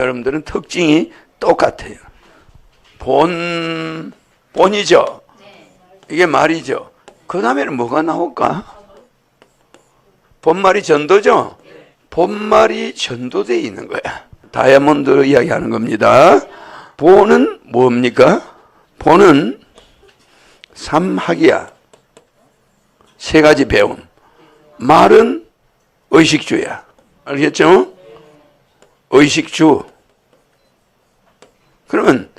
여러분들은 특징이 똑같아요. 본이죠. 이게 말이죠. 그 다음에는 뭐가 나올까? 본말이 전도죠. 본말이 전도되어 있는 거야. 다이아몬드 이야기하는 겁니다. 본은 뭡니까? 본은 삼학이야. 세 가지 배움. 말은 의식주야. 알겠죠? 의식주. 그러면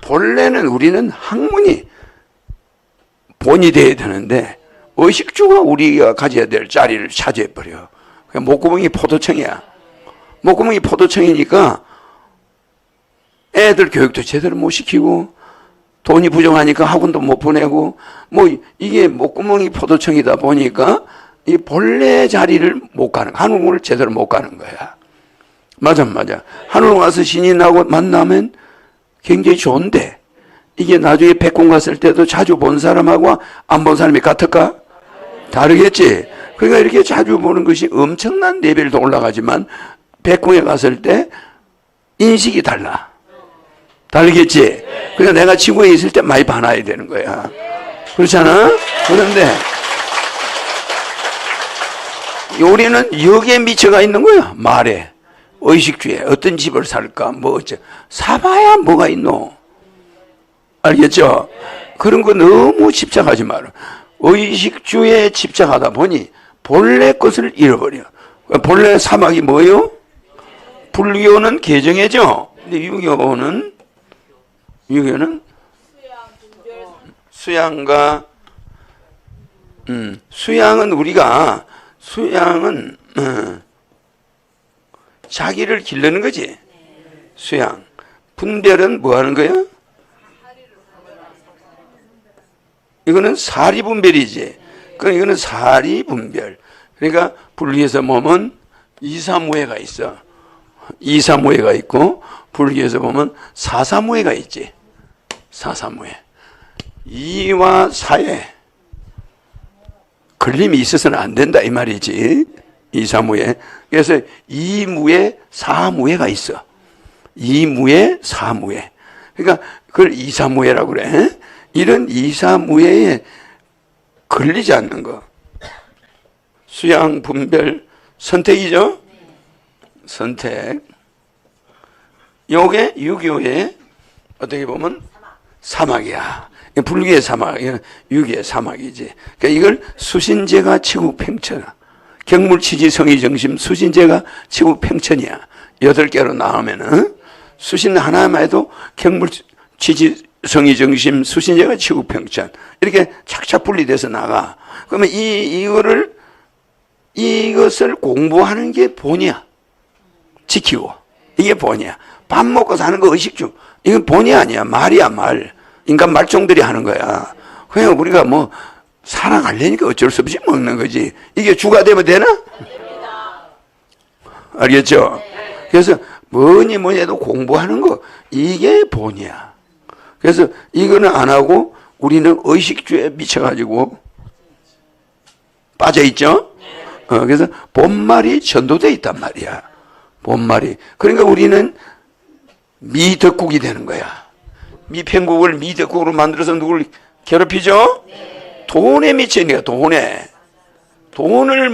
본래는 우리는 학문이 본이 돼야 되는데 의식주가 우리가 가져야 될 자리를 차지해버려. 목구멍이 포도청이야. 목구멍이 포도청이니까 애들 교육도 제대로 못 시키고 돈이 부족하니까 학원도 못 보내고 뭐 이게 목구멍이 포도청이다 보니까 이 본래 자리를 못 가는, 한국을 제대로 못 가는 거야. 맞아. 한국 와서 신인하고 만나면 굉장히 좋은데 이게 나중에 백군 갔을 때도 자주 본 사람하고 안 본 사람이 같을까? 다르겠지. 그러니까 이렇게 자주 보는 것이 엄청난 레벨도 올라가지만 백군에 갔을 때 인식이 달라. 다르겠지. 그러니까 내가 지구에 있을 때 많이 봐놔야 되는 거야. 그렇잖아? 그런데 우리는 여기에 미쳐가 있는 거야. 말에. 의식주에. 어떤 집을 살까? 뭐 어째. 사봐야 뭐가 있노? 알겠죠? 그런 거 너무 집착하지 마라. 의식주에 집착하다 보니 본래 것을 잃어버려. 본래 사막이 뭐예요? 불교는 개정해죠. 근데 유교는 수양과 수양은 우리가 자기를 기르는 거지. 수양. 분별은 뭐 하는 거야? 이거는 사리분별이지. 이거는 사리분별. 그러니까 불교에서 보면 이사무예가 있어. 이사무예가 있고 불교에서 보면 사사무예가 있지. 사사무예. 이와 사에 걸림이 있어서는 안 된다 이 말이지. 이사무예. 그래서 이무예 사무예가 있어. 이무예 사무예. 그러니까 그걸 이사무예라고 그래. 이런 이사무예에 걸리지 않는 거. 수양, 분별, 선택이죠? 선택. 요게 유교의 어떻게 보면 사막이야. 불교의 사막, 유교의 사막이지. 그러니까 이걸 수신제가 치국팽천. 경물치지 성의정심 수신제가 치국팽천이야. 8개로 나오면은 수신 하나만 해도 경물치지 성의정심 수신제가 치국팽천. 이렇게 착착 분리돼서 나가. 그러면 이것을 공부하는 게 본이야. 지키고. 이게 본이야. 밥 먹고 사는 거 의식주. 이건 본이 아니야. 말이야, 말. 인간 말종들이 하는 거야. 그냥 우리가 뭐 살아가려니까 어쩔 수 없이 먹는 거지. 이게 주가 되면 되나? 알겠죠? 그래서 뭐니 해도 공부하는 거 이게 본이야. 그래서 이거는 안 하고 우리는 의식주에 미쳐가지고 빠져있죠? 그래서 본말이 전도되어 있단 말이야. 본말이. 그러니까 우리는 미덕국이 되는 거야. 미평국을 미덕국으로 만들어서 누굴 괴롭히죠? 돈에 미치니까 돈에. 돈을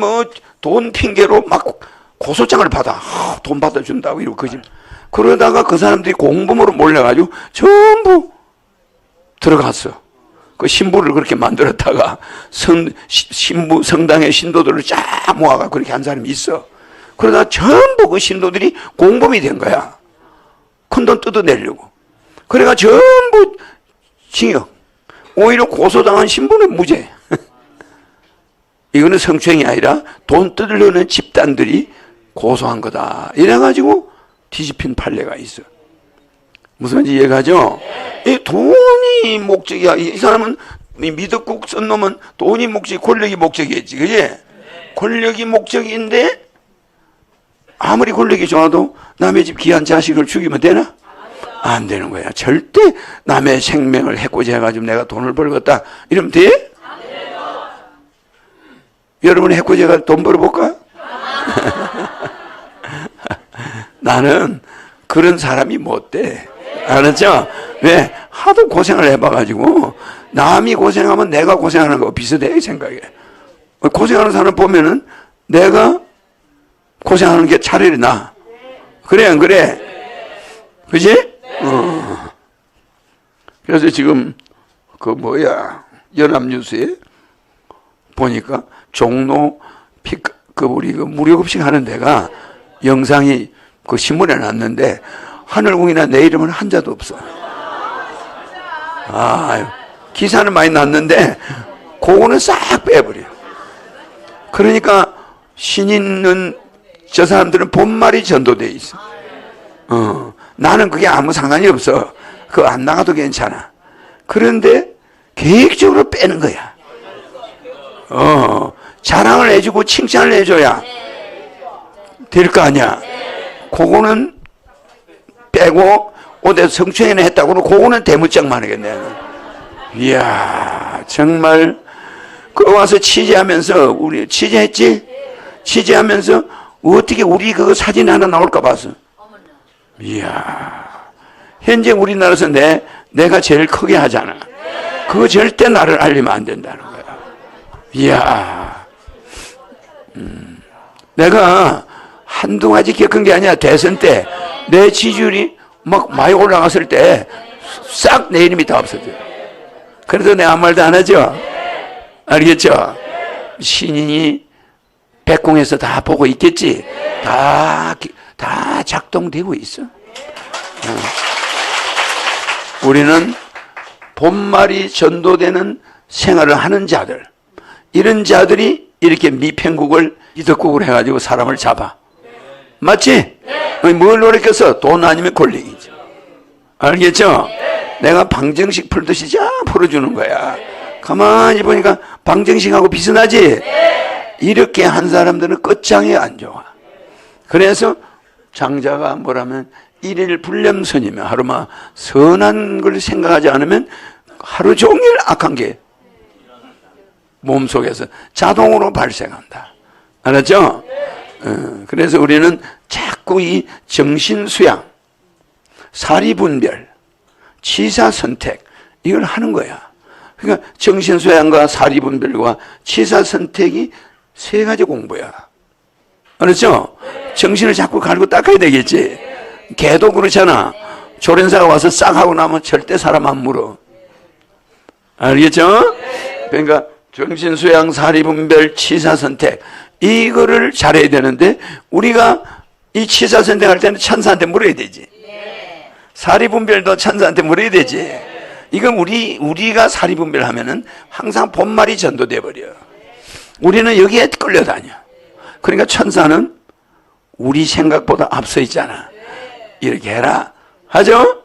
돈 핑계로 막 고소장을 받아. 돈 받아준다고 이러고 그지. 그러다가 그 사람들이 공범으로 몰려가지고 전부 들어갔어. 그 신부를 그렇게 만들었다가 신부 성당의 신도들을 쫙 모아가 그렇게 한 사람이 있어. 그러다 전부 그 신도들이 공범이 된 거야. 큰돈 뜯어내려고. 그래가 전부 징역. 오히려 고소당한 신부는 무죄. 이거는 성추행이 아니라 돈 뜯으려는 집단들이 고소한 거다. 이래가지고 뒤집힌 판례가 있어. 무슨 말인지 이해가죠? 이 돈이 목적이야. 이 사람은 미덕국 쓴 놈은 돈이 목적이, 권력이 목적이겠지. 그지? 권력이 목적인데 아무리 권력이 좋아도 남의 집 귀한 자식을 죽이면 되나? 안 되는 거야. 절대 남의 생명을 해코지 해가지고 내가 돈을 벌겠다 이러면 돼? 여러분 해코지 해가지고 돈 벌어볼까? 나는 그런 사람이 못 돼. 알았죠? 왜? 하도 고생을 해봐가지고 남이 고생하면 내가 고생하는 거 비슷해 생각해. 고생하는 사람 보면은 내가 고생하는 게 차라리 나. 그래 안 그래? 그지? 그래서 지금 연합뉴스에 보니까 종로 우리 무료급식 하는 데가 영상이 그 신문에 났는데 하늘궁이나 내 이름은 한자도 없어. 기사는 많이 났는데 그거는 싹 빼버려. 그러니까 신인은 저 사람들은 본말이 전도돼 있어. 나는 그게 아무 상관이 없어. 그거 안 나가도 괜찮아. 그런데 계획적으로 빼는 거야. 자랑을 해주고 칭찬을 해줘야 될 거 아니야. 그거는 빼고 어디 성추행을 했다고는 그거는 대문짝만 하겠네. 이야, 정말 그 와서 취재하면서 우리 취재했지? 취재하면서 어떻게 우리 그거 사진 하나 나올까 봐서. 이야, 현재 우리나라에서 내가 제일 크게 하잖아. 그거 절대 나를 알리면 안 된다는 거야. 이야, 내가 한두 가지 겪은 게 아니야. 대선 때 내 지지율이 막 많이 올라갔을 때 싹 내 이름이 다 없어져. 그래도 내가 아무 말도 안 하죠. 알겠죠? 신인이 백공에서 다 보고 있겠지. 다 작동되고 있어. 우리는 본말이 전도되는 생활을 하는 자들, 이런 자들이 이렇게 미편국을 이덕국을 해가지고 사람을 잡아. 맞지? 뭘 노력해서? 돈 아니면 권력이지. 알겠죠? 내가 방정식 풀듯이 쫙 풀어주는 거야. 가만히 보니까 방정식하고 비슷하지? 이렇게 한 사람들은 끝장이 안 좋아. 그래서 장자가 뭐라면 일일 불념선이며 하루마 선한 걸 생각하지 않으면 하루 종일 악한 게 몸속에서 자동으로 발생한다. 알았죠? 그래서 우리는 자꾸 이 정신수양, 사리분별, 치사선택 이걸 하는 거야. 그러니까 정신수양과 사리분별과 치사선택이 세 가지 공부야. 알았죠? 정신을 자꾸 갈고 닦아야 되겠지. 개도 그렇잖아. 조련사가 와서 싹 하고 나면 절대 사람 안 물어. 알겠죠? 그러니까 정신수양, 사리분별, 치사선택 이거를 잘해야 되는데 우리가 이 치사선택 할 때는 천사한테 물어야 되지. 사리분별도 천사한테 물어야 되지. 이건 우리가 사리분별하면은 항상 본말이 전도돼 버려. 우리는 여기에 끌려다녀. 그러니까 천사는 우리 생각보다 앞서 있잖아. 이렇게 해라 하죠.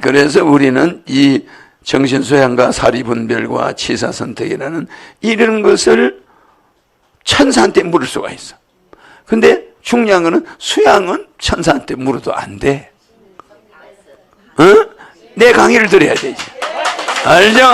그래서 우리는 이 정신수양과 사리분별과 치사선택이라는 이런 것을 천사한테 물을 수가 있어. 근데 중요한 거는 수양은 천사한테 물어도 안 돼. 내 강의를 들어야 되지. 알죠?